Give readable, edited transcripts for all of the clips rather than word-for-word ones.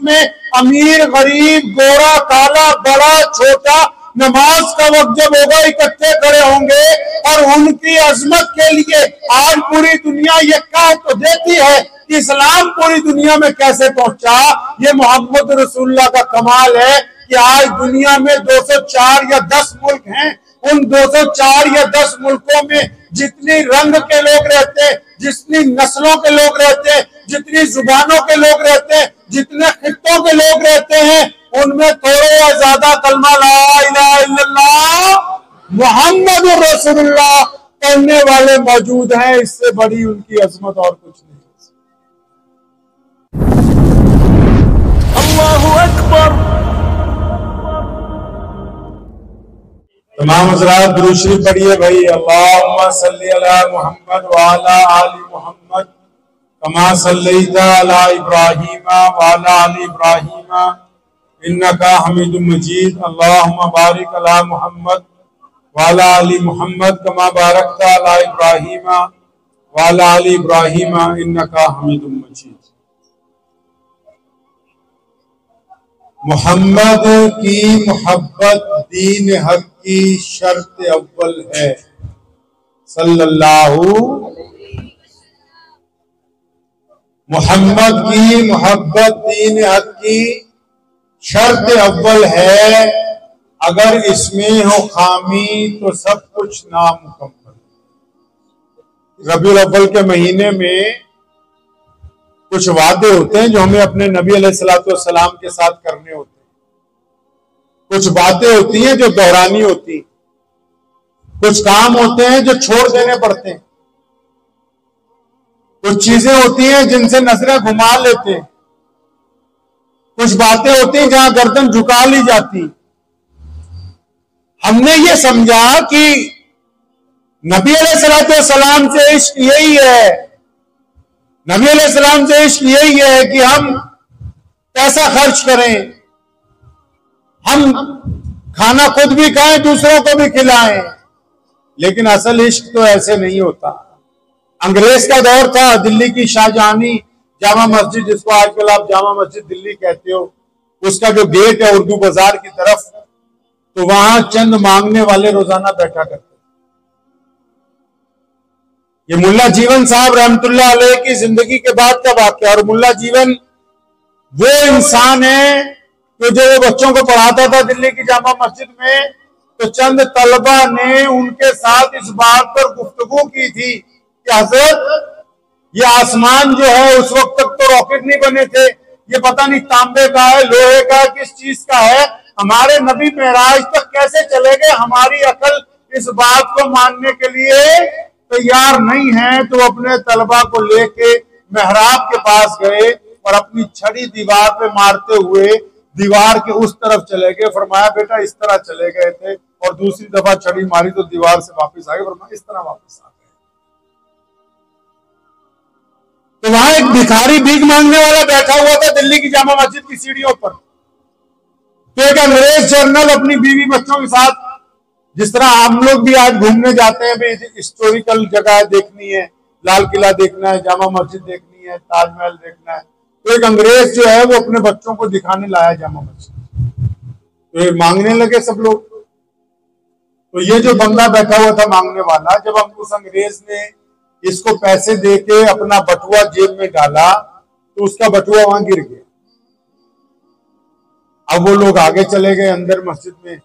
में अमीर गरीब गोरा काला बड़ा छोटा नमाज का वक्त जब होगा इकट्ठे खड़े होंगे और उनकी अजमत के लिए आज पूरी दुनिया ये कह तो देती है कि इस्लाम पूरी दुनिया में कैसे पहुंचा। ये मोहम्मद रसूलुल्लाह का कमाल है कि आज दुनिया में 204 या 10 मुल्क हैं। उन 204 या 10 मुल्कों में जितनी रंग के लोग रहते हैं, जितनी नस्लों के लोग रहते हैं, जितनी जुबानों के लोग रहते हैं, जितने खित्तों के लोग रहते हैं, उनमें थोड़े या ज्यादा कलमा ला इलाहा इल्लल्लाह मुहम्मद रसूलुल्लाह पढ़ने वाले मौजूद हैं। इससे बड़ी उनकी अजमत और कुछ नहीं। अल्लाहु अकबर। तमाम हज़रात दुरूद शरीफ पढ़िए भाई। अल्लाहुम्मा सल्ली अला मुहम्मद व अला आलि मुहम्मद कमा सल्लैता अला इब्राहीम व अला आलि इब्राहीम इन्नका हमीदुम मजीद। अल्लाहुम्मा बारिक अला मुहम्मद व अला आलि मुहम्मद कमा बारकता अला इब्राहीम व अला आलि इब्राहीम इन्नका हमीदुम मजीद। मोहम्मद की मोहब्बत दीन हक की शर्त अव्वल है। सल्लल्लाहु मोहम्मद की मोहब्बत दीन हक की शर्त अव्वल है। अगर इसमें हो खामी तो सब कुछ नामुकम्मल। रबीउल अव्वल के महीने में कुछ वादे होते हैं जो हमें अपने नबी अलैहिस्सलातु वस्सलाम के साथ करने होते हैं। कुछ बातें होती हैं जो दोहरानी होती, कुछ काम होते हैं जो छोड़ देने पड़ते हैं, कुछ चीजें होती हैं जिनसे नजरें घुमा लेते हैं, कुछ बातें होती हैं जहां गर्दन झुका ली जाती। हमने ये समझा कि नबी अलैहिस्सलातु वस्सलाम से इश्क यही है, नबी अलैहिस्सलाम से इश्क यही है कि हम पैसा खर्च करें, हम खाना खुद भी खाएं दूसरों को भी खिलाएं। लेकिन असल इश्क तो ऐसे नहीं होता। अंग्रेज का दौर था, दिल्ली की शाहजहानी जामा मस्जिद, जिसको आजकल आप जामा मस्जिद दिल्ली कहते हो, उसका जो गेट है उर्दू बाजार की तरफ, तो वहां चंद मांगने वाले रोजाना बैठा करते। ये मुल्ला जीवन साहब रहमतुल्लाह अलैह की जिंदगी के बाद का वाक़या। और मुल्ला जीवन वो इंसान है तो जो वो बच्चों को पढ़ाता था दिल्ली की जामा मस्जिद में, तो चंद तलबा ने उनके साथ इस बात पर गुफ्तगू की थी कि हजरत ये आसमान जो है उस वक्त तक तो रॉकेट नहीं बने थे, ये पता नहीं तांबे का है, लोहे का, किस चीज का है, हमारे नबी मेराज तक कैसे चले गए, हमारी अकल इस बात को मानने के लिए तैयार नहीं है। तो अपने तलबा को लेके मेहराब के पास गए और अपनी छड़ी दीवार पे मारते हुए दीवार के उस तरफ चले गए। फरमाया बेटा इस तरह चले गए थे, और दूसरी दफा छड़ी मारी तो दीवार से वापस आ गए। फरमाया इस तरह वापस आ गए। तो वहां एक भिखारी भीख मांगने वाला बैठा हुआ था दिल्ली की जामा मस्जिद की सीढ़ियों पर। तो एक अंग्रेज जर्नल अपनी बीवी बच्चों के साथ, जिस तरह हम लोग भी आज घूमने जाते हैं, भाई हिस्टोरिकल जगह देखनी है, लाल किला देखना है, जामा मस्जिद देखनी है, ताजमहल देखना है, तो एक अंग्रेज जो है वो अपने बच्चों को दिखाने लाया जामा मस्जिद। तो ये मांगने लगे सब लोग। तो ये जो बंदा बैठा हुआ था मांगने वाला, जब हम उस अंग्रेज ने इसको पैसे देके अपना बटुआ जेब में डाला तो उसका बटुआ वहां गिर गया। अब वो लोग आगे चले गए अंदर मस्जिद में।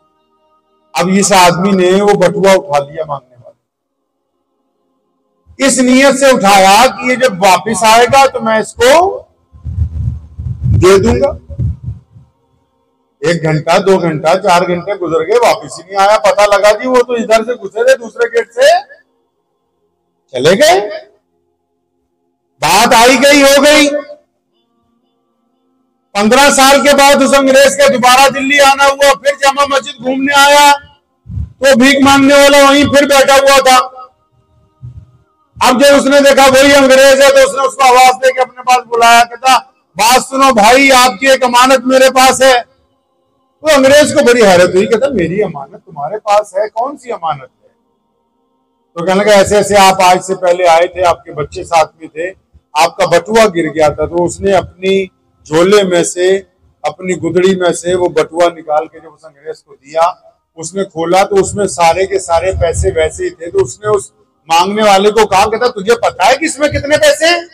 अब इस आदमी ने वो बटुआ उठा लिया मांगने वाला, इस नियत से उठाया कि ये जब वापस आएगा तो मैं इसको दे दूंगा। 1 घंटा 2 घंटा 4 घंटे गुजर गए, वापस ही नहीं आया। पता लगा जी वो तो इधर से घुसे थे, दूसरे गेट से चले गए। बात आई गई हो गई। 15 साल के बाद उस अंग्रेज का दोबारा दिल्ली आना हुआ, फिर जामा मस्जिद घूमने आया तो भीख मांगने वाला वहीं फिर बैठा हुआ था। अब जब उसने देखा वही अंग्रेज है तो उसने उसको आवाज देके अपने पास बुलाया, कहता बात सुनो भाई, आपकी एक अमानत मेरे पास है। तो अंग्रेज को बड़ी हैरत हुई, कहता मेरी अमानत तुम्हारे पास है, कौन सी अमानत है? तो कहने लगा ऐसे ऐसे आप आज से पहले आए थे, आपके बच्चे साथ में थे, आपका बटुआ गिर गया था, तो उसने अपनी झोले में से, अपनी गुदड़ी में से वो बटुआ निकाल के जब उस अंग्रेज को दिया, उसने खोला तो उसमें सारे के सारे पैसे वैसे ही थे। तो उसने उस मांगने वाले को कहा, कहता तुझे पता है कि इसमें कितने पैसे हैं?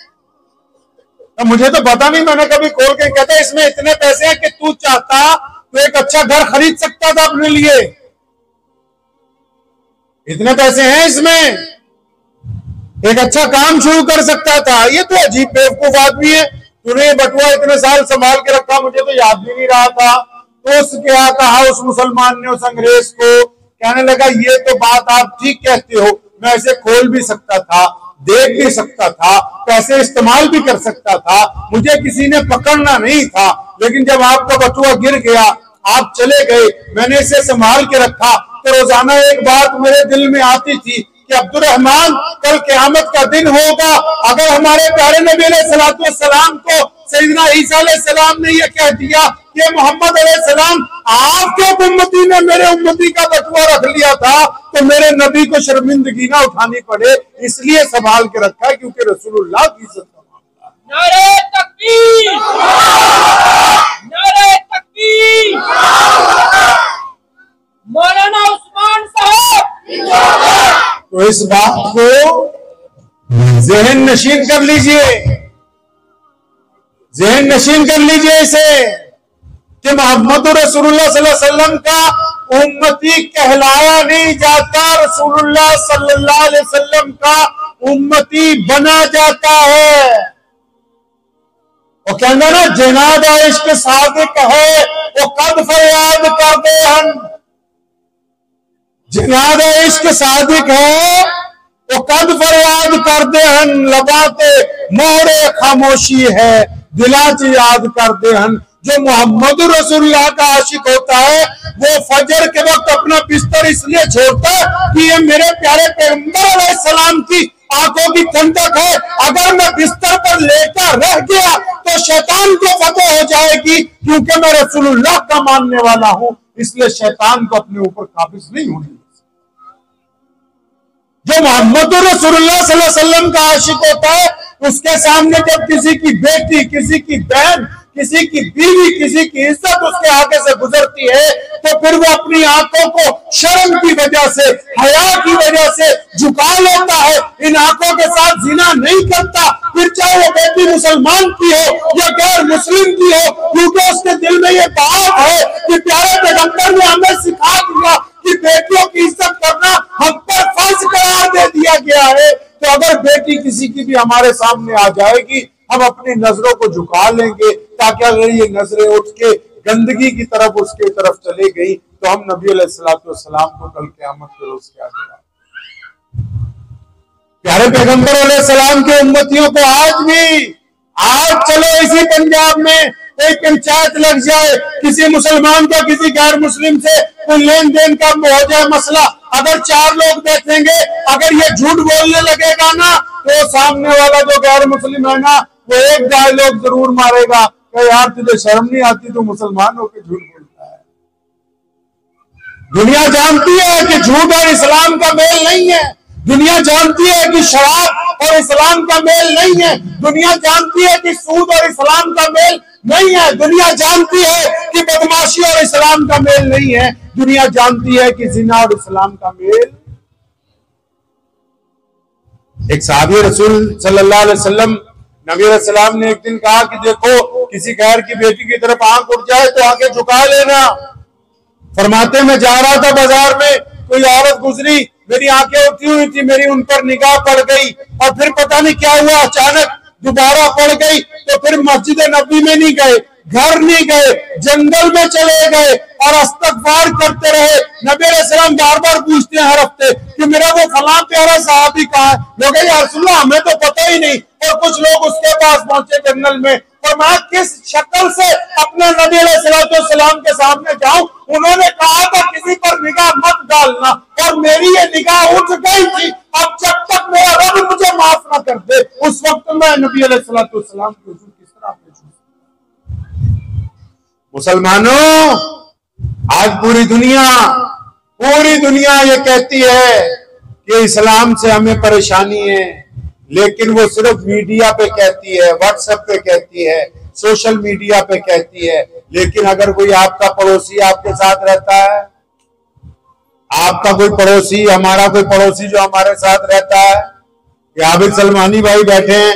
तो मुझे तो पता नहीं, मैंने कभी खोल के। कहता इसमें इतने पैसे हैं कि तू चाहता तो एक अच्छा घर खरीद सकता था अपने लिए, इतने पैसे हैं इसमें, एक अच्छा काम शुरू कर सकता था। ये तो अजीब बेवकूफ आदमी है, तूने ये बटुआ इतने साल संभाल के रखा, मुझे तो याद भी नहीं रहा था। तो उसने क्या कहा, उस मुसलमान ने उस अंग्रेज को, कहने लगा ये तो बात आप ठीक कहते हो, मैं इसे खोल भी सकता था, देख भी सकता था, पैसे इस्तेमाल भी कर सकता था, मुझे किसी ने पकड़ना नहीं था। लेकिन जब आपका बटुआ गिर गया, आप चले गए, मैंने इसे संभाल के रखा। तो रोजाना एक बात मेरे दिल में आती थी कि अब्दुर्रहमान, कल क़यामत का दिन होगा, अगर हमारे प्यारे नबी अलैहिस्सलाम को सैयदना ईसा अलैहिस्सलाम ने यह कह दिया कि मोहम्मद अलैहिस्सलाम आपके उम्मती ने मेरे उम्मती का बटुआ रख लिया था, तो मेरे नबी को शर्मिंदगी ना उठानी पड़े, इसलिए संभाल के रखा है, क्योंकि रसूलुल्लाह की इज्जत का मामला। नारे तकबीर, नारे तकबीर। मौलाना उस्मान साहब, तो इस बात को ज़हन नशीन कर लीजिए, ज़हन नशीन कर लीजिए इसे, कि मोहम्मद रसूलुल्लाह सल्लल्लाहु अलैहि वसल्लम का उम्मती कहलाया नहीं जाता, रसूलुल्लाह सल्लल्लाहु अलैहि वसल्लम का उम्मती बना जाता है। वो कहना ना, जनाब इश्क सादिक है वो कद फरियाद कर दे हम, जनाब इश्क सादिक है वो कद फरियाद कर दे हन, लबाते मोहरे खामोशी है दिलाच याद कर दे हन। जो मोहम्मद रसूलुल्लाह का आशिक होता है वो फजर के वक्त अपना बिस्तर इसलिए छोड़ता है कि ये मेरे प्यारे पैगंबर अलैहिस्सलाम की आंखों की ठंडक है। अगर मैं बिस्तर पर लेकर रह गया तो शैतान को फतह हो जाएगी, क्योंकि मैं रसूलुल्लाह का मानने वाला हूं, इसलिए शैतान को अपने ऊपर काबिज नहीं होने। जो मोहम्मद रसूलुल्लाह सल्लल्लाहु अलैहि वसल्लम का आशिक होता है, उसके सामने जब किसी की बेटी, किसी की बहन, किसी की बीवी, किसी की इज्जत उसके आगे से गुजरती है, तो फिर वो अपनी आंखों को शर्म की वजह से, हया की वजह से झुका लेता है, इन आंखों के साथ जिना नहीं करता, फिर चाहे वो बेटी मुसलमान की हो या गैर मुस्लिम की हो, क्योंकि उसके दिल में ये बात है कि प्यारे पैगंबर ने हमें सिखा दिया कि बेटियों की इज्जत करना हम पर फर्ज करार दे दिया गया है। तो अगर बेटी किसी की भी हमारे सामने आ जाएगी, हम अपनी नजरों को झुका लेंगे, ताकि अगर ये नजरें उठ के गंदगी की तरफ उसके तरफ चले गई तो हम नबी अलैहिस्सलाम को कल क़यामत के रोज क्या देगा। प्यारे पैगंबर अलैहिस्सलाम के उम्मतियों को आज चलो इसी पंजाब में एक पंचायत लग जाए, किसी मुसलमान का किसी गैर मुस्लिम से कोई लेन देन का हो जाए मसला, अगर 4 लोग देखेंगे, अगर ये झूठ बोलने लगेगा ना, तो सामने वाला जो गैर मुस्लिम है ना, वो एक डायलॉग जरूर मारेगा कि यार तुझे शर्म नहीं आती, तू मुसलमान होकर झूठ बोलता है। दुनिया जानती है कि झूठ और इस्लाम का मेल नहीं है, दुनिया जानती है कि शराब और इस्लाम का मेल नहीं है, दुनिया जानती है कि सूद और इस्लाम का मेल नहीं है, दुनिया जानती है कि बदमाशी और इस्लाम का मेल नहीं है, दुनिया जानती है कि जिना और इस्लाम का मेल। एक सहाबी रसूल सल्लल्लाहु अलैहि वसल्लम, नबी अलैहिस्सलाम ने एक दिन कहा कि देखो किसी गैर की बेटी की तरफ आंख उठ जाए तो आंखें झुका लेना। फरमाते मैं जा रहा था बाजार में, कोई औरत गुजरी, मेरी आंखें उठी हुई थी, मेरी उन पर निगाह पड़ गई, और फिर पता नहीं क्या हुआ, अचानक दोबारा पड़ गई, तो फिर मस्जिद नबी में नहीं गए, घर नहीं गए, जंगल में चले गए और इस्तग़फ़ार करते रहे। नबी अलैहिस्सलाम बार बार पूछते हैं हर हफ्ते कि मेरा वो फलां प्यारा साहबी कहाँ है, लोग या रसूलल्लाह हमें तो पता ही नहीं। और कुछ लोग उसके पास पहुंचे जंगल में, और मैं किस शक्ल से अपने नबी अलैहिस्सलाम के सामने जाऊं, उन्होंने कहा था किसी पर निगाह मत डालना, और मेरी ये निगाह उठ गई थी, अब जब तक मेरा रब मुझे माफ न कर दे उस वक्त मैं नबी अलैहिस्सलाम के हुजूर किस तरह पेश हूं। मुसलमानों, आज पूरी दुनिया ये कहती है कि इस्लाम से हमें परेशानी है, लेकिन वो सिर्फ मीडिया पे कहती है, व्हाट्सएप पे कहती है, सोशल मीडिया पे कहती है। लेकिन अगर कोई आपका पड़ोसी आपके साथ रहता है, आपका कोई पड़ोसी, हमारा कोई पड़ोसी जो हमारे साथ रहता है, कि आबिद सलमानी भाई बैठे हैं,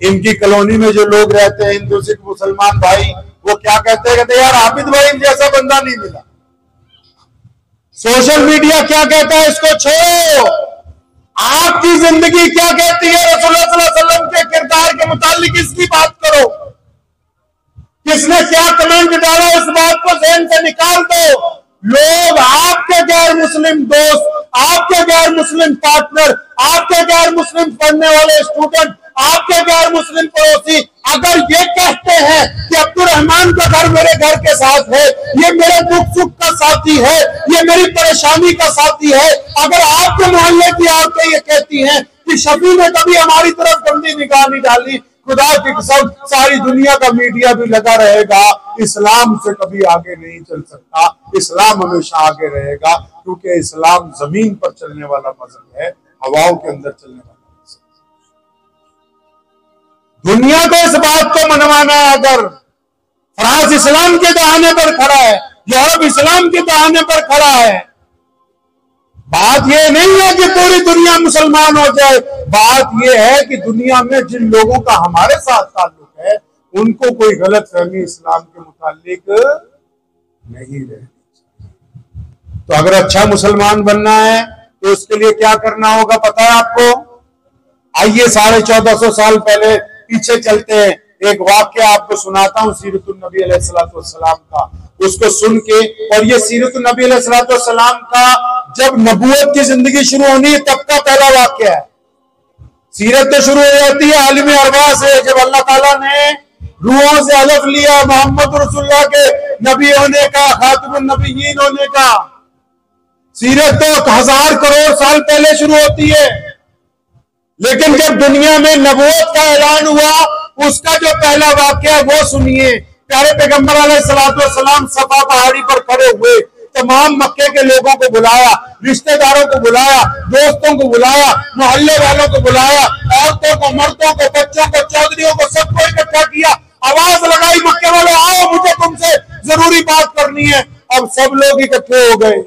इनकी कॉलोनी में जो लोग रहते हैं हिंदू सिख मुसलमान भाई, वो क्या कहते हैं, कहते हैं यार आबिद भाई जैसा बंदा नहीं मिला। सोशल मीडिया क्या कहता है इसको छोड़ो, आपकी जिंदगी क्या कहती है, रसूलुल्लाह सल्लल्लाहु अलैहि वसल्लम के किरदार के मुतालिक इसकी बात करो। किसने क्या कमेंट डाला इस बात को ज़हन से निकाल दो। लोग आपके गैर मुस्लिम दोस्त, आपके गैर मुस्लिम पार्टनर, आपके गैर मुस्लिम पढ़ने वाले स्टूडेंट, आपके गैर मुस्लिम पड़ोसी अगर ये कहते हैं कि अब्दुल रहमान का घर मेरे घर के साथ है, ये मेरे दुख सुख का साथी है, ये मेरी परेशानी का साथी है, अगर आपके मोहल्ले की औरतें ये कहती हैं कि शफी ने कभी हमारी तरफ गंदी निगाह नहीं डाली, खुदा की कसम सारी दुनिया का मीडिया भी लगा रहेगा, इस्लाम से कभी आगे नहीं चल सकता। इस्लाम हमेशा आगे रहेगा, क्योंकि इस्लाम जमीन पर चलने वाला मजहब है, हवाओं के अंदर चलने वाला मजहब। दुनिया को इस बात को मनवाना है, अगर फ्रांस इस्लाम के दहाने पर खड़ा है, यूरोप इस्लाम के दहाने पर खड़ा है, बात यह नहीं है कि पूरी दुनिया मुसलमान हो जाए, बात यह है कि दुनिया में जिन लोगों का हमारे साथ ताल्लुक है उनको कोई गलत फहमी इस्लाम के मुतालिक नहीं रहनी चाहिए। तो अगर अच्छा मुसलमान बनना है तो उसके लिए क्या करना होगा पता है आपको? आइए 1450 साल पहले पीछे चलते हैं, एक वाक्य आपको सुनाता हूं सीरतुन नबी अलैहिस्सलातु वस्सलाम का, उसको सुन के। और ये सीरतुन नबी अलैहिस्सलातु वस्सलाम का जब नबूवत की जिंदगी शुरू होनी है तब का पहला वाक्य है। सीरत तो शुरू हो जाती है आलिम अरवा से, जब अल्लाह ताला ने रूहों से हलफ लिया मोहम्मद रसूलुल्लाह के नबी होने का, खातिमुन नबिय्यीन होने का। सीरत तो 1000 करोड़ साल पहले शुरू होती है, लेकिन जब दुनिया में नबूवत का ऐलान हुआ उसका जो पहला वाक्य है वो सुनिए। प्यारे पैगंबर अलैहिस्सलातु वस्सलाम सफा पहाड़ी पर खड़े हुए, तमाम मक्के के लोगों को बुलाया, रिश्तेदारों को बुलाया, दोस्तों को बुलाया, मोहल्ले वालों को बुलाया, औरतों को, मर्दों को, बच्चों को, चौधरियों को, सबको इकट्ठा किया, आवाज लगाई, मक्के वालों आओ मुझे तुमसे जरूरी बात करनी है। अब सब लोग इकट्ठे हो गए।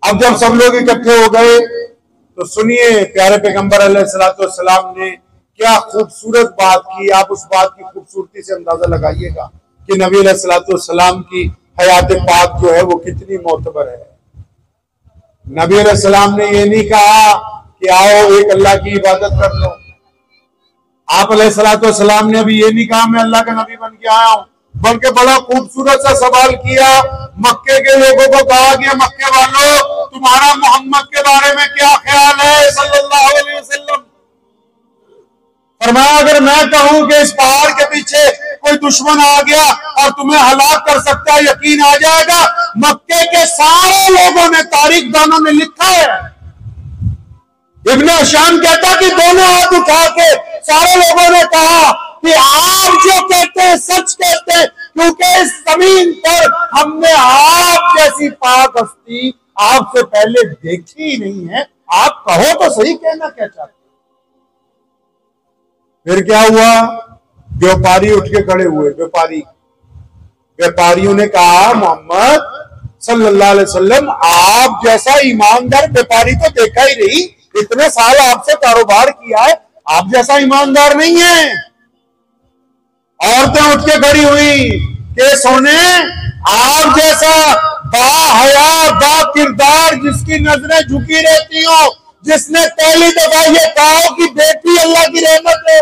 अब जब सब लोग इकट्ठे हो गए तो सुनिए प्यारे पैगंबर अलैहिस्सलातु वस्सलाम ने क्या खूबसूरत बात की। आप उस बात की खूबसूरती से अंदाजा लगाइएगा कि नबी अलैहिस्सलातु वस्सलाम की हयात पाक जो है वो कितनी मोतबर है। नबी अलैहिस्सलाम ने ये नहीं कहा कि आओ एक अल्लाह की इबादत कर लो। आप अलैहिस्सलातु वस्सलाम ने अभी ये नहीं कहा मैं अल्लाह का नबी बन के आया हूं, बल्कि बड़ा खूबसूरत सा सवाल किया। मक्के के लोगों को कहा कि मक्के वालों तुम्हारा मोहम्मद के बारे में क्या ख्याल है सल्लल्लाहु अलैहि वसल्लम। फरमाया अगर मैं कहूं कि इस पहाड़ के पीछे कोई दुश्मन आ गया और तुम्हें हलाक कर सकता है, यकीन आ जाएगा। मक्के के सारे लोगों ने, तारीख दानों ने लिखा है, इब्न शाम कहता कि दोनों हाथ उठा के सारे लोगों ने कहा कि आप जो कहते हैं सच कहते हैं, क्योंकि इस जमीन पर हमने आप जैसी पाक हस्ती आपसे पहले देखी ही नहीं है। आप कहो तो सही, कहना क्या चाहते। फिर क्या हुआ? व्यापारी उठ के खड़े हुए। व्यापारियों ने कहा मोहम्मद सल्लल्लाहु अलैहि वसल्लम आप जैसा ईमानदार व्यापारी तो देखा ही नहीं, इतने साल आपसे कारोबार किया है, आप जैसा ईमानदार नहीं है। औरतें उठ के खड़ी हुई कि सोने आप जैसा बाहया बा किरदार जिसकी नजरें झुकी रहती हो, जिसने पहली दफा ये कहा कि बेटी अल्लाह की रहमत है,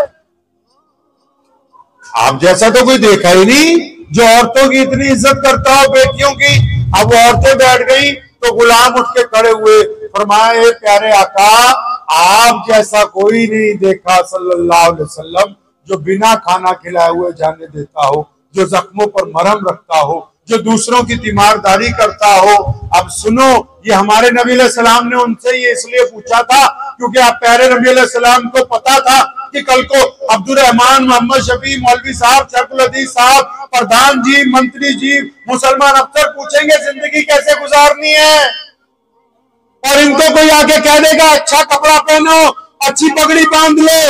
आप जैसा तो कोई देखा ही नहीं जो औरतों की इतनी इज्जत करता हो, बेटियों की। अब वो औरतें बैठ गई तो गुलाम उठ के खड़े हुए, फरमाए प्यारे आका आप जैसा कोई नहीं देखा सल्लल्लाहु अलैहि वसल्लम, जो बिना खाना खिलाए हुए जाने देता हो, जो जख्मों पर मरहम रखता हो, जो दूसरों की तीमारदारी करता हो। अब सुनो, ये हमारे नबी अलैहि सलाम ने उनसे ये इसलिए पूछा था क्योंकि आप प्यारे नबी अलैहि सलाम को पता था कि कल को अब्दुल रहमान, मोहम्मद शफी, मौलवी साहब, शेखुल हदीस साहब, प्रधान जी, मंत्री जी, मुसलमान अफसर पूछेंगे जिंदगी कैसे गुजारनी है, और इनको कोई आके कह देगा अच्छा कपड़ा पहनो, अच्छी पगड़ी बांध लो,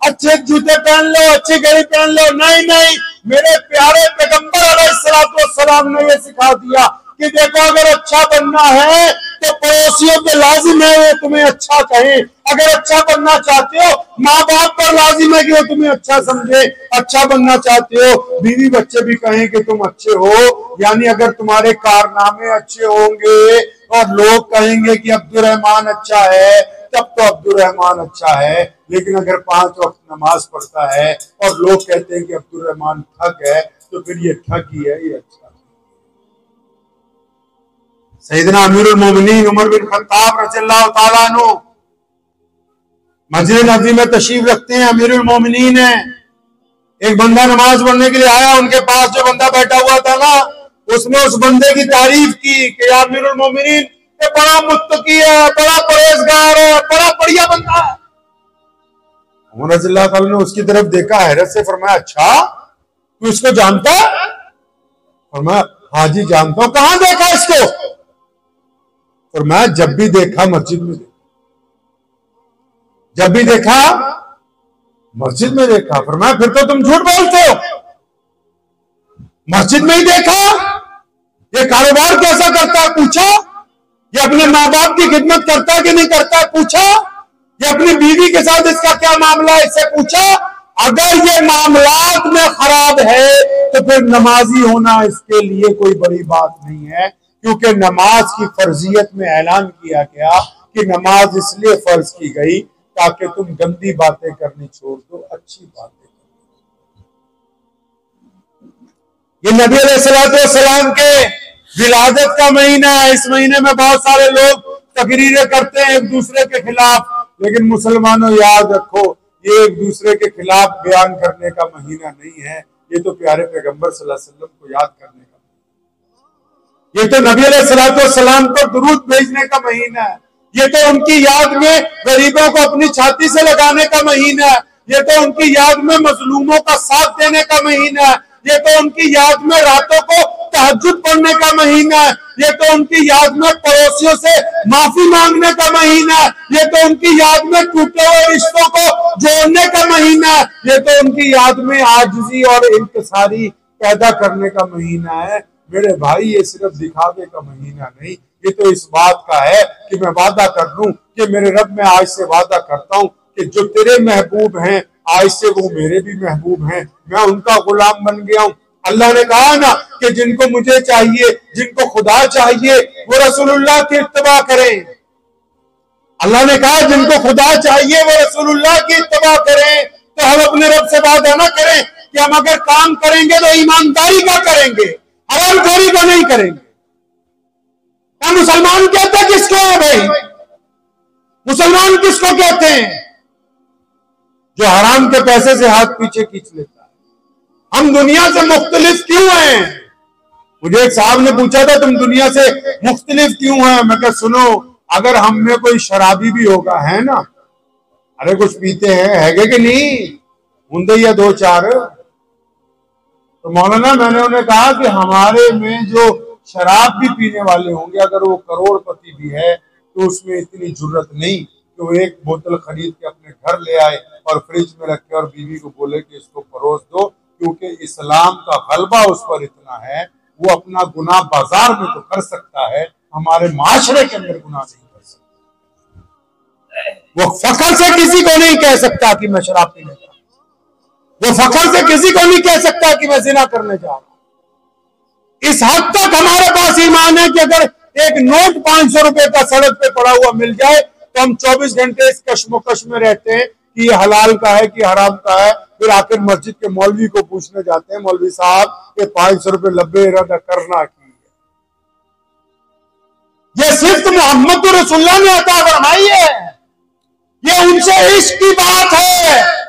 अच्छे जूते पहन लो, अच्छी घड़ी पहन लो। नहीं नहीं, मेरे प्यारे पैगंबर अलैहिस्सलाम ने यह सिखा दिया कि देखो, अगर अच्छा बनना है तो पड़ोसियों पे लाजिम है वो तुम्हें अच्छा कहे। अगर अच्छा बनना चाहते हो, माँ बाप पर लाजिम है कि वो तुम्हें अच्छा समझे। अच्छा बनना चाहते हो, बीवी बच्चे भी कहें कि तुम अच्छे हो। यानी अगर तुम्हारे कारनामे अच्छे होंगे और लोग कहेंगे कि अब्दुर्रहमान अच्छा है, तब तो अब्दुर्रहमान अच्छा है। लेकिन अगर 5 वक्त नमाज पढ़ता है और लोग कहते हैं कि अब्दुर्रहमान ठग है, तो फिर ये ठग ही है, ये अच्छा। सैयदना अमीरुल मोमिनीन उमर बिन खत्ताब रज़ियल्लाहु ताला अन्हु मस्जिद नबवी में तशरीफ रखते हैं, अमीरुल मोमिनीन है। एक बंदा नमाज पढ़ने के लिए आया, उनके पास जो बंदा बैठा हुआ था ना, उसने उस बंदे की तारीफ की कि या अमीरुल मोमिनीन, ये बड़ा मुत्तकी है, बड़ा परहेजगार है, बड़ा बढ़िया बंदा है। उमर रज़ियल्लाहु ताला ने उसकी तरफ देखा, हैरत से फरमाया, अच्छा तू इसको जानता है? फरमाया, हाँ जी जानता हूं। कहां देखा इसको? फरमाया, जब भी देखा मस्जिद में देखा, जब भी देखा मस्जिद में देखा। फरमाया, फिर तो तुम झूठ बोलते हो, मस्जिद में ही देखा। ये कारोबार कैसा करता है पूछा? ये अपने माँ बाप की खिदमत करता है कि नहीं करता है पूछा? ये अपनी बीवी के साथ इसका क्या मामला है इससे पूछा? अगर ये मामलात में खराब है तो फिर नमाजी होना इसके लिए कोई बड़ी बात नहीं है, क्योंकि नमाज की फर्जियत में ऐलान किया गया कि नमाज इसलिए फर्ज की गई ताकि तुम गंदी बातें करनी छोड़ दो, अच्छी बातें करो। ये नबी अलैहिस्सलाम के विलादत का महीना है। इस महीने में बहुत सारे लोग तकरीरें करते हैं एक दूसरे के खिलाफ, लेकिन मुसलमानों याद रखो, ये एक दूसरे के खिलाफ बयान करने का महीना नहीं है। ये तो प्यारे पैगंबर सल्लल्लाहु अलैहि वसल्लम को याद करने का, ये तो नबी अलैहिस्सलाम को दुरूद भेजने का महीना है। ये तो उनकी याद में गरीबों को अपनी छाती से लगाने का महीना है। ये तो उनकी याद में मजलूमों का साथ देने का महीना है। ये तो उनकी याद में रातों को तहज्जुद पढ़ने का महीना है। ये तो उनकी याद में पड़ोसियों से माफी मांगने का महीना है। ये तो उनकी याद में टूटे हुए रिश्तों को जोड़ने का महीना है। ये तो उनकी याद में आजिज़ी और इंकिसारी पैदा करने का महीना है। मेरे भाई, ये सिर्फ दिखावे का महीना नहीं, ये तो इस बात का है कि मैं वादा कर लूं कि मेरे रब, मैं आज से वादा करता हूं कि जो तेरे महबूब हैं आज से वो मेरे भी महबूब हैं, मैं उनका गुलाम बन गया हूं। अल्लाह ने कहा ना कि जिनको मुझे चाहिए, जिनको खुदा चाहिए, वो रसूलुल्लाह की इत्तबा करें। अल्लाह ने कहा जिनको खुदा चाहिए वो रसूलुल्लाह की इत्तबा करें। तो हम अपने रब से वादा ना करें कि हम अगर काम करेंगे तो ईमानदारी का करेंगे, हरामखोरी को नहीं करेंगे। हम मुसलमान कहते किसको है भाई? मुसलमान किसको कहते हैं? जो हराम के पैसे से हाथ पीछे खींच लेता है। हम दुनिया से मुख्तलिफ क्यों हैं? मुझे एक साहब ने पूछा था, तुम दुनिया से मुख्तलिफ क्यों हैं? मैं कहा, सुनो, अगर हम में कोई शराबी भी होगा, है ना, अरे कुछ पीते हैं, हैगे कि नहीं, होंगे या 2-4, तो मौलाना मैंने उन्हें कहा कि हमारे में जो शराब भी पीने वाले होंगे, अगर वो करोड़पति भी है तो उसमें इतनी जुर्रत नहीं कि वो एक बोतल खरीद के अपने घर ले आए और फ्रिज में रखे और बीवी को बोले कि इसको परोस दो, क्योंकि इस्लाम का गलबा उस पर इतना है, वो अपना गुनाह बाजार में तो कर सकता है, हमारे माशरे के अंदर गुनाह नहीं कर सकता। वो फखर से किसी को नहीं कह सकता कि मैं शराब पीने जा रहा हूं, वो फखर से किसी को नहीं कह सकता कि मैं जिना करने जा रहा हूं। इस हद तक हमारे पास ईमान है कि अगर एक नोट 500 रुपए का सड़क पे पड़ा हुआ मिल जाए तो हम 24 घंटे इस कश्मकश में रहते हैं कि ये हलाल का है कि हराम का है। फिर आखिर मस्जिद के मौलवी को पूछने जाते हैं, मौलवी साहब ये 500 रुपए लब्बे इरादा करना की है। ये सिर्फ मोहम्मद रसूलुल्लाह ने अता फरमाई है, ये उनसे इश्क की बात है।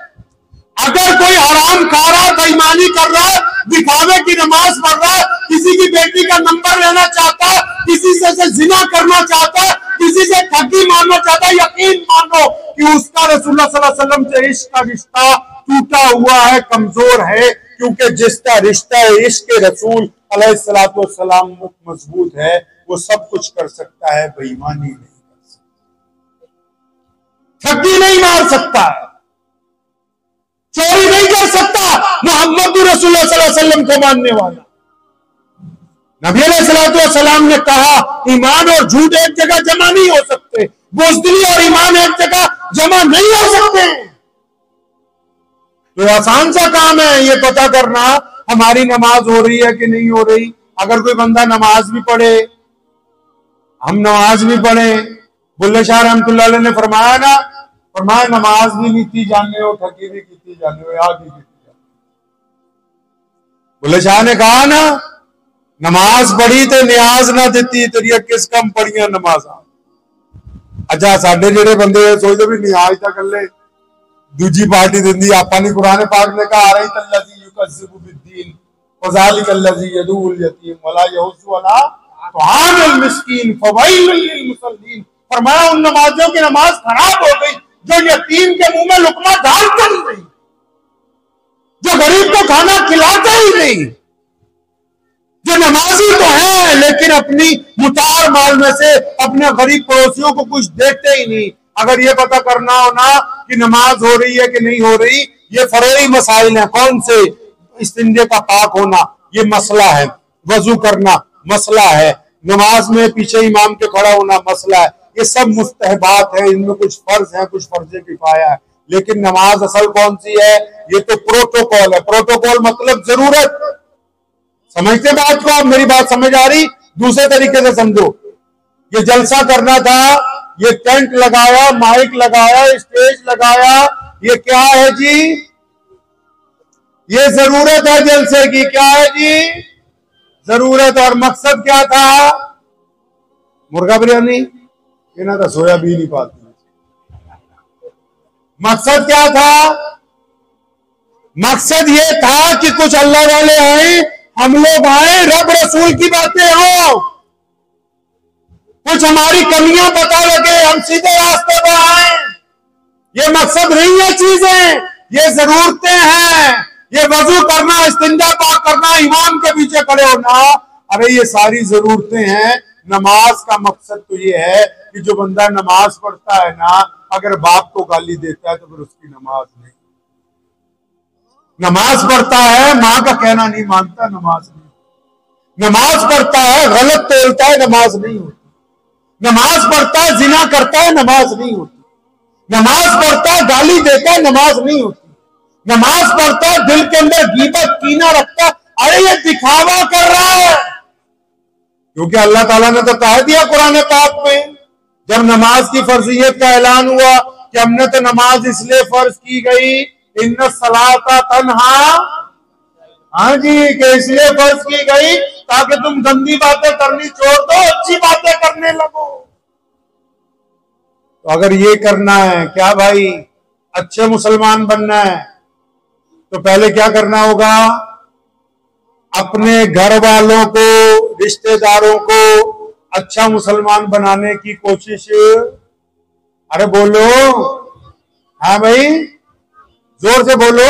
अगर कोई हराम खा रहा, बेईमानी कर रहा है, दिखावे की नमाज पढ़ रहा है, किसी की बेटी का नंबर लेना चाहता है, किसी से जिना करना चाहता है, किसी से ठगी मारना चाहता है, यकीन मानो कि उसका रसूलुल्लाह सल्लल्लाहु अलैहि वसल्लम से इश्क का रिश्ता टूटा हुआ है, कमजोर है। क्योंकि जिसका रिश्ता इश्क के रसूल अलैहिस्सलातु वस्सलाम मजबूत है, वो सब कुछ कर सकता है, बेईमानी नहीं कर सकता, ठगी नहीं मार सकता है। चोरी नहीं कर सकता मोहम्मद रसूलुल्लाह सल्लल्लाहु अलैहि वसल्लम को मानने वाला। नबी अलैहिस्सलाम ने कहा ईमान और झूठ एक जगह जमा नहीं हो सकते, बुज़दिली और ईमान एक जगह जमा नहीं हो सकते। तो आसान सा काम है ये पता करना हमारी नमाज हो रही है कि नहीं हो रही। अगर कोई बंदा नमाज भी पढ़े, हम नमाज भी पढ़े, बुल्ले शाह रहमतुल्लाह अलैह ने फरमाया ना, फरमाया नमाज भी नीति जाने हो, ठगी भी की जाने हो, आग भी की जाने। बुल्ले शाह ने कहा ना, नमाज पढ़ी तो न्याज ना दिती, तेरिया किस कम पढ़िया नमाजा। अच्छा साडे जेडे बंदे सोचते भी न्याज तो कर ले, दूजी पार्टी दिंदी। आपा ने कुरान पाक ने कहा रही तल्लज़ी युकज़्ज़िबु बिद्दीन वज़ालिकल्लज़ी यदूल यतीम वला यहुज़्ज़ु अला तुआमिल मिस्कीन फवैलुल लिल मुसल्लीन। फरमाया उन नमाजियों की नमाज खराब हो गई जो यतीम के मुंह में लुकमा डालते ही नहीं, जो गरीब को खाना खिलाते ही नहीं, जो नमाजी तो है लेकिन अपनी मुतार माल में से अपने गरीब पड़ोसियों को कुछ देते ही नहीं। अगर ये पता करना हो ना कि नमाज हो रही है कि नहीं हो रही, ये फरोई मसाइल हैं। कौन से? इस्तिंजे का पाक होना ये मसला है, वजू करना मसला है, नमाज में पीछे इमाम के खड़ा होना मसला है। ये सब मुस्तहबात है, इनमें कुछ फर्ज है, कुछ फर्ज किफाया है। लेकिन नमाज असल कौन सी है? ये तो प्रोटोकॉल है। प्रोटोकॉल मतलब जरूरत। समझते बात को? आप मेरी बात समझ आ रही? दूसरे तरीके से समझो। ये जलसा करना था, ये टेंट लगाया, माइक लगाया, स्टेज लगाया, ये क्या है जी? ये जरूरत है जलसे की। क्या है जी? जरूरत। और मकसद क्या था? मुर्गा बिरयानी ये ना था, सोयाबीन ही पाती। मकसद क्या था? मकसद ये था कि कुछ अल्लाह वाले आए, हम लोग आए, रब रसूल की बातें हो, कुछ हमारी कमियां पता लगे, हम सीधे रास्ते पर आए। ये मकसद नहीं है चीजें, ये जरूरतें हैं। ये वजू करना, इस्तिंजा पाक करना, इमाम के पीछे खड़े होना, अरे ये सारी जरूरतें हैं। नमाज का मकसद तो ये है कि जो बंदा नमाज पढ़ता है ना, अगर बाप को गाली देता है तो फिर उसकी नमाज नहीं। नमाज पढ़ता है, माँ का कहना नहीं मानता, नमाज नहीं। नमाज पढ़ता है, गलत तोलता है, नमाज नहीं होती। नमाज पढ़ता है, जिना करता है, नमाज नहीं होती। नमाज पढ़ता है, गाली देता है, नमाज नहीं होती। नमाज पढ़ता है, दिल के अंदर गीबत कीना रखता है, अरे ये दिखावा कर रहा है। क्योंकि अल्लाह ताला ने तो कह दिया कुरान पाक में, जब नमाज की फर्जियत का ऐलान हुआ कि हमने तो नमाज इसलिए फर्ज की गई, इन्ना सलाता तन्हा, हाँ जी, कि इसलिए फर्ज की गई ताकि तुम गंदी बातें करनी छोड़ दो, अच्छी बातें करने लगो। तो अगर ये करना है क्या भाई, अच्छे मुसलमान बनना है, तो पहले क्या करना होगा? अपने घर वालों को, रिश्तेदारों को अच्छा मुसलमान बनाने की कोशिश। अरे बोलो, हाँ भाई, जोर से बोलो।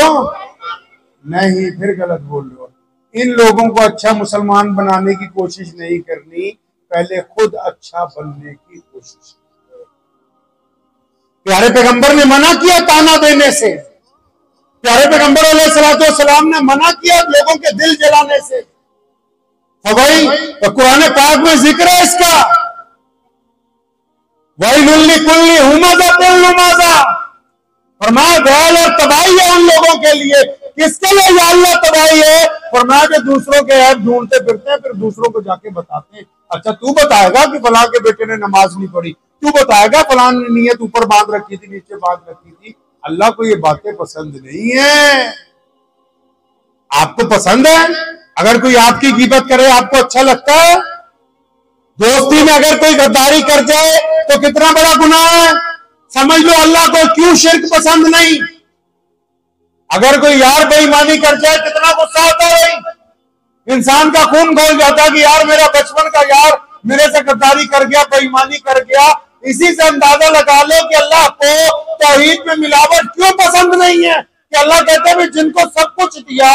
नहीं, फिर गलत बोल रहे हो। इन लोगों को अच्छा मुसलमान बनाने की कोशिश नहीं करनी, पहले खुद अच्छा बनने की कोशिश। प्यारे पैगंबर ने मना किया ताना देने से, प्यारे पैगंबर अलैहिस्सलाम ने मना किया लोगों के दिल जलाने से। तो भाई तो कुरान पाक में जिक्र है इसका, वैलुल लिकुल्ली हुमज़तिन लुमज़ा, फरमाया गौल और तबाही है उन लोगों के लिए। किसके लिए या अल्लाह तबाही है? फरमाया जो दूसरों के ऐप ढूंढते फिरते हैं, फिर दूसरों को जाके बताते हैं। अच्छा तू बताएगा कि फलां के बेटे ने नमाज नहीं पढ़ी, तू बताएगा फलां ने नियत ऊपर बांध रखी थी, नीचे बांध रखी थी। अल्लाह को ये बातें पसंद नहीं है। आपको पसंद है? अगर कोई आपकी गिबत करे आपको अच्छा लगता है? दोस्ती में अगर कोई गद्दारी कर जाए तो कितना बड़ा गुनाह है, समझ लो। अल्लाह को क्यों शिर्क पसंद नहीं? अगर कोई यार बेईमानी कर जाए कितना गुस्सा आता है भाई। इंसान का खून खौल जाता है कि यार मेरा बचपन का यार मेरे से गद्दारी कर गया, बेईमानी कर गया। इसी से अंदाजा लगा लो कि अल्लाह को तौहीद में मिलावट क्यों पसंद नहीं है। कि अल्लाह कहते हैं जिनको सब कुछ दिया,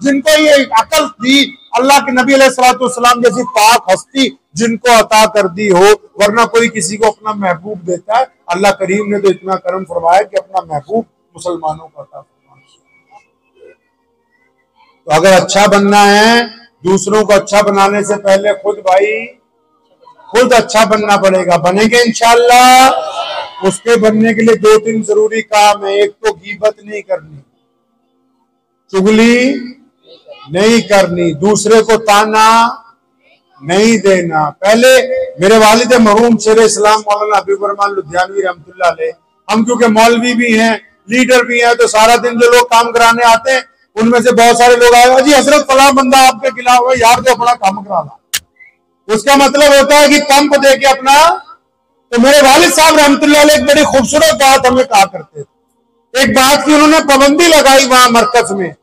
जिनको ये अकल दी, अल्लाह के नबी अलैहिस्सलाम जैसी पाक हस्ती जिनको अता कर दी हो, वरना कोई किसी को अपना महबूब देता है। अल्लाह करीम ने तो इतना करम फरमाया कि अपना महबूब मुसलमानों को अता फरमाया। तो अगर अच्छा बनना है, दूसरों को अच्छा बनाने से पहले खुद अच्छा बनना पड़ेगा। बनेंगे इंशाअल्लाह। उसके बनने के लिए 2-3 जरूरी काम है। एक तो गीबत नहीं करनी, चुगली नहीं करनी, दूसरे को ताना नहीं देना। पहले मेरे वालिद मरहूम शेर इस्लाम मौलाना हबीबुर रहमान लुधियानवी रहमतुल्लाह अलैह, हम क्योंकि मौलवी भी हैं, लीडर भी हैं, तो सारा दिन जो लोग काम कराने आते हैं उनमें से बहुत सारे लोग आए, जी हजरत फला बंदा आपके खिलाफ है यार, तो अपना काम कराना। उसका मतलब होता है कि पंप दे के अपना। तो मेरे वालिद साहब रहमतुल्लाह अलैह एक बड़ी खूबसूरत बात हमें कहा करते थे। एक बात की उन्होंने पाबंदी लगाई वहां मरकज में।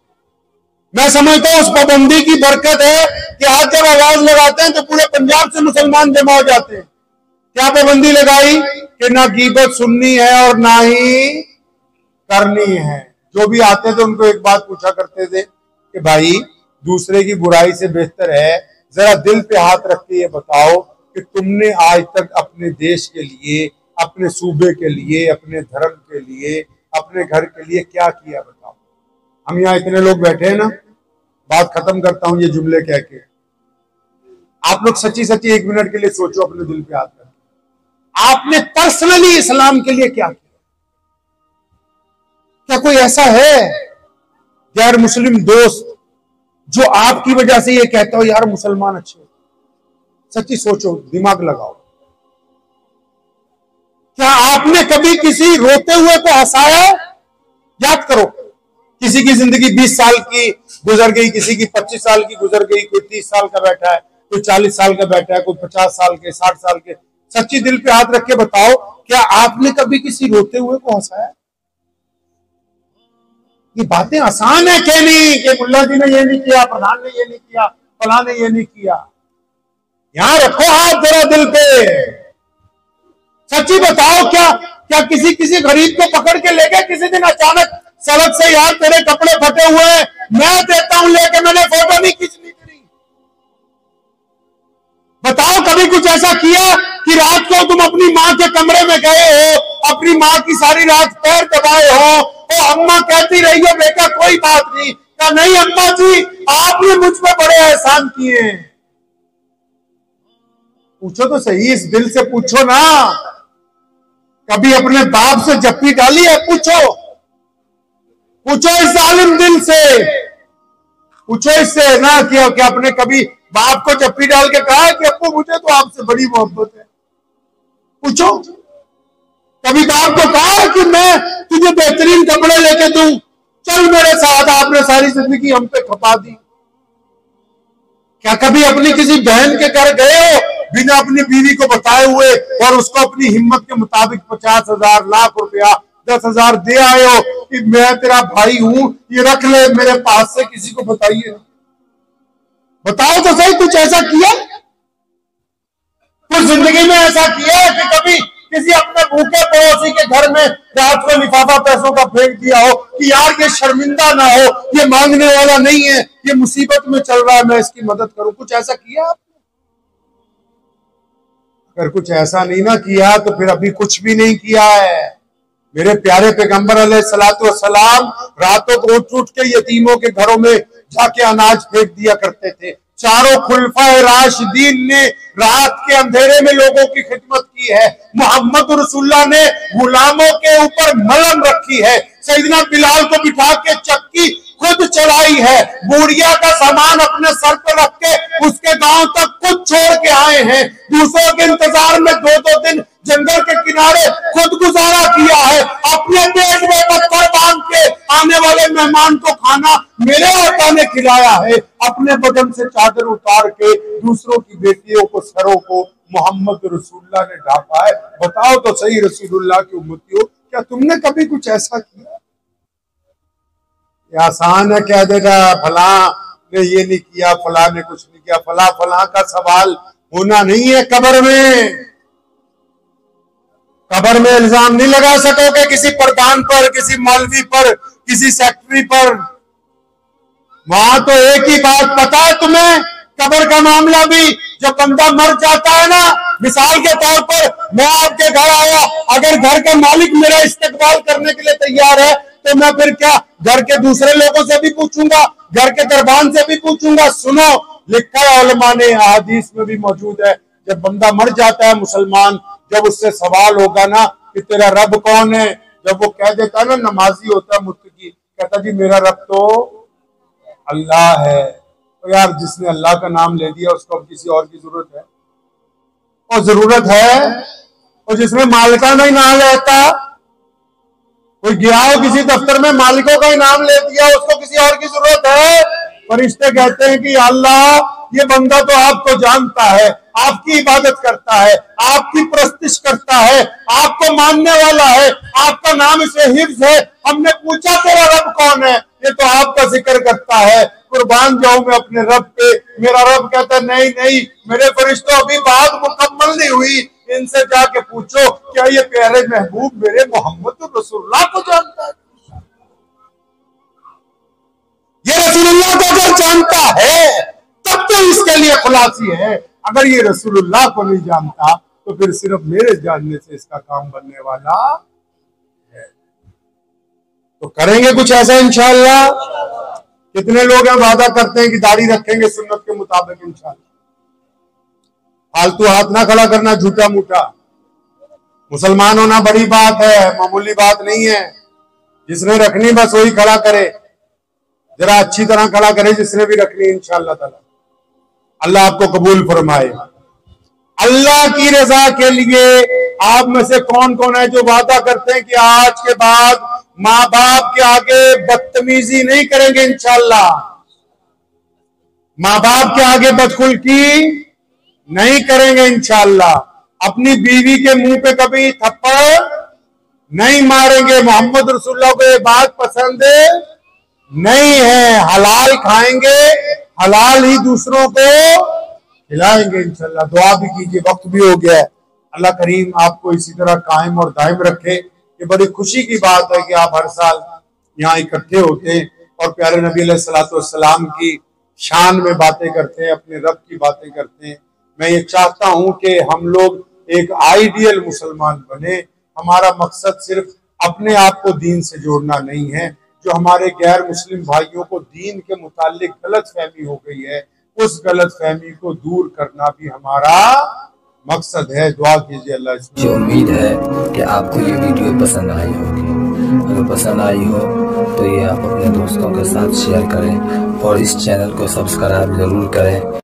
मैं समझता हूं उस पाबंदी की बरकत है कि आज जब आवाज लगाते हैं तो पूरे पंजाब से मुसलमान जमा हो जाते हैं। क्या पाबंदी लगाई कि ना गीबत सुननी है और ना ही करनी है। जो भी आते थे उनको एक बात पूछा करते थे कि भाई दूसरे की बुराई से बेहतर है जरा दिल पे हाथ रख के ये बताओ कि तुमने आज तक अपने देश के लिए, अपने सूबे के लिए, अपने धर्म के लिए, अपने घर के लिए क्या किया बताओ। हम यहाँ इतने लोग बैठे हैं ना, बात खत्म करता हूं ये जुमले कह के। आप लोग सच्ची सच्ची 1 मिनट के लिए सोचो, अपने दिल पे हाथ रखो, आपने पर्सनली इस्लाम के लिए क्या किया। क्या कोई ऐसा है गैर मुस्लिम दोस्त जो आपकी वजह से ये कहता हो यार मुसलमान अच्छे हो? सच्ची सोचो, दिमाग लगाओ। क्या आपने कभी किसी रोते हुए को हंसाया? याद करो, किसी की जिंदगी 20 साल की गुजर गई, किसी की 25 साल की गुजर गई, कोई 30 साल का बैठा है, कोई 40 साल का बैठा है, कोई 50 साल के, 60 साल के। सच्ची दिल पे हाथ रख के बताओ, क्या आपने कभी किसी रोते हुए को हंसाया? ये बातें आसान है कहनी कि मुल्ला जी ने ये नहीं किया, प्रधान ने ये नहीं किया, फलां ने ये नहीं किया। यहां रखो हाथ जरा दिल पे। सच्ची बताओ, क्या किसी गरीब को पकड़ के ले गए किसी दिन अचानक सड़क से, यार तेरे कपड़े फटे हुए हैं मैं देता हूं लेके, मैंने फोटो नहीं खींचनी तेरी। बताओ कभी कुछ ऐसा किया कि रात को तुम अपनी माँ के कमरे में गए हो, अपनी माँ की सारी रात पैर दबाए हो, तो अम्मा कहती रही हो बेटा कोई बात नहीं, क्या नहीं अम्मा जी आपने मुझ पे बड़े एहसान किए। पूछो तो सही, इस दिल से पूछो ना। कभी अपने बाप से जप्पी डाली है? पूछो इस जालिम दिल से, पूछो इससे ना कि आपने कभी बाप को जप्पी डाल के कहा है कि अप्पू मुझे तो आपसे बड़ी मोहब्बत है। पूछो कभी बाप को कहा कि मैं तुझे बेहतरीन कपड़े लेके दूं, चल मेरे साथ। आपने सारी जिंदगी हम पे खपा दी। क्या कभी अपनी किसी बहन के घर गए हो बिना अपनी बीवी को बताए हुए और उसको अपनी हिम्मत के मुताबिक 50,000, लाख रुपया, 10,000 दे आए हो कि मैं तेरा भाई हूं, ये रख ले मेरे पास से, किसी को बताइए? बताओ तो सही, कुछ ऐसा किया? कुछ जिंदगी में ऐसा किया है कि कभी किसी अपने भूखे पड़ोसी के घर में रात को लिफाफा पैसों का फेंक दिया हो कि यार ये शर्मिंदा ना हो, ये मांगने वाला नहीं है, ये मुसीबत में चल रहा है, मैं इसकी मदद करूं? कुछ ऐसा किया आपने? अगर कुछ ऐसा नहीं ना किया तो फिर अभी कुछ भी नहीं किया है। मेरे प्यारे पैगंबर अलैहिस्सलातु वस्सलाम रातों को उठ के यतीमों के घरों में जाके अनाज फेंक दिया करते थे। चारों खुलफाए राशिदीन ने रात के अंधेरे में लोगों की खिदमत की है। मोहम्मद रसूलुल्लाह ने गुलामों के ऊपर मलम रखी है। सैयदना बिलाल को बिठा के चक्की खुद चलाई है। बूढ़िया का सामान अपने सर पर रख के उसके गांव तक खुद छोड़ के आए हैं। दूसरों के इंतजार में 2-2 दिन जंगल के किनारे खुद गुजारा किया है। अपने पेट में पत्थर बांध के आने वाले मेहमान को खाना मेरे आका ने खिलाया है। अपने बदन से चादर उतार के दूसरों की बेटियों को, सरों को मोहम्मद रसूलुल्लाह ने ढाका है। बताओ तो सही रसूलुल्लाह की उम्मतियों, क्या तुमने कभी कुछ ऐसा किया? आसान है कह देगा फला ने ये नहीं किया, फला ने कुछ नहीं किया। फला का सवाल होना नहीं है कब्र में। कब्र में इल्जाम नहीं लगा सकोगे किसी प्रधान पर, किसी मौलवी पर, किसी सेक्रेटरी पर। वहां तो एक ही बात पता है तुम्हें, कब्र का मामला भी जब बंदा मर जाता है ना, मिसाल के तौर पर मैं आपके घर आया, अगर घर का मालिक मेरा इस्तेकबाल करने के लिए तैयार है तो मैं फिर क्या घर के दूसरे लोगों से भी पूछूंगा घर के दरबान से भी पूछूंगा। सुनो, लिखा है उलमा ने, हदीस में भी मौजूद है, जब बंदा मर जाता है मुसलमान, जब उससे सवाल होगा ना कि तेरा रब कौन है, जब वो कह देता है ना, नमाजी होता है मुत्तकी, कहता जी मेरा रब तो अल्लाह है। तो यार जिसने अल्लाह का नाम ले दिया उसको अब किसी और की जरूरत है? और जरूरत है। और जिसमें मालिका का ही नाम लेता, कोई गया हो किसी दफ्तर में, मालिकों का ही नाम ले दिया, उसको किसी और की जरूरत है? फरिश्ते कहते हैं कि अल्लाह ये बंदा तो आपको जानता है, आपकी इबादत करता है, आपकी प्रस्तिश करता है, आपको मानने वाला है, आपका नाम इसे हिफ्ज है। हमने पूछा तेरा रब कौन है, ये तो आपका जिक्र करता है। कुर्बान जाऊं मैं अपने रब पे। मेरा रब कहता है नहीं नहीं मेरे फरिश्तों, अभी बात मुकम्मल नहीं हुई, इनसे जाके पूछो क्या ये प्यारे महबूब मेरे मोहम्मद रसूलुल्लाह को जानता है? ये रसूलुल्लाह को अगर जानता है तब तो इसके लिए खुलासी है। अगर ये रसूलुल्लाह को नहीं जानता तो फिर सिर्फ मेरे जानने से इसका काम बनने वाला है। तो करेंगे कुछ ऐसा इंशाअल्लाह। कितने लोग हैं वादा करते हैं कि दाढ़ी रखेंगे सुन्नत के मुताबिक इंशाअल्लाह। फालतू हाथ ना खड़ा करना झूठा मूठा। मुसलमान होना बड़ी बात है, मामूली बात नहीं है। जिसने रखनी बस वही खड़ा करे, जरा अच्छी तरह खड़ा करे जिसने भी रखनी इंशाअल्लाह ताला। अल्लाह आपको कबूल फरमाए। अल्लाह की रजा के लिए आप में से कौन कौन है जो वादा करते हैं कि आज के बाद माँ बाप के आगे बदतमीजी नहीं करेंगे इंशाअल्लाह, माँ बाप के आगे बदखुल्की नहीं करेंगे इंशाअल्लाह, अपनी बीवी के मुंह पे कभी थप्पड़ नहीं मारेंगे, मोहम्मद रसूलुल्लाह को ये बात पसंद नहीं है, हलाल खाएंगे, हलाल ही दूसरों को खिलाएंगे इंशाअल्लाह। दुआ भी कीजिए, वक्त भी हो गया है। अल्लाह करीम आपको इसी तरह कायम और दायम रखे। ये बड़ी खुशी की बात है कि आप हर साल यहाँ इकट्ठे होते हैं और प्यारे नबी अलैहिस्सलातु वस्सलाम की शान में बातें करते हैं, अपने रब की बातें करते हैं। मैं ये चाहता हूँ कि हम लोग एक आइडियल मुसलमान बने। हमारा मकसद सिर्फ अपने आप को दीन से जोड़ना नहीं है, जो हमारे गैर मुस्लिम भाइयों को दीन के मुतालिक गलत फहमी हो गई है, उस गलत फहमी को दूर करना भी हमारा मकसद है। दुआ कीजिए अल्लाह इसमें। मुझे उम्मीद है कि आपको ये वीडियो पसंद आई होगी। अगर पसंद आई हो तो ये आप अपने दोस्तों के साथ शेयर करें और इस चैनल को सब्सक्राइब जरूर करें।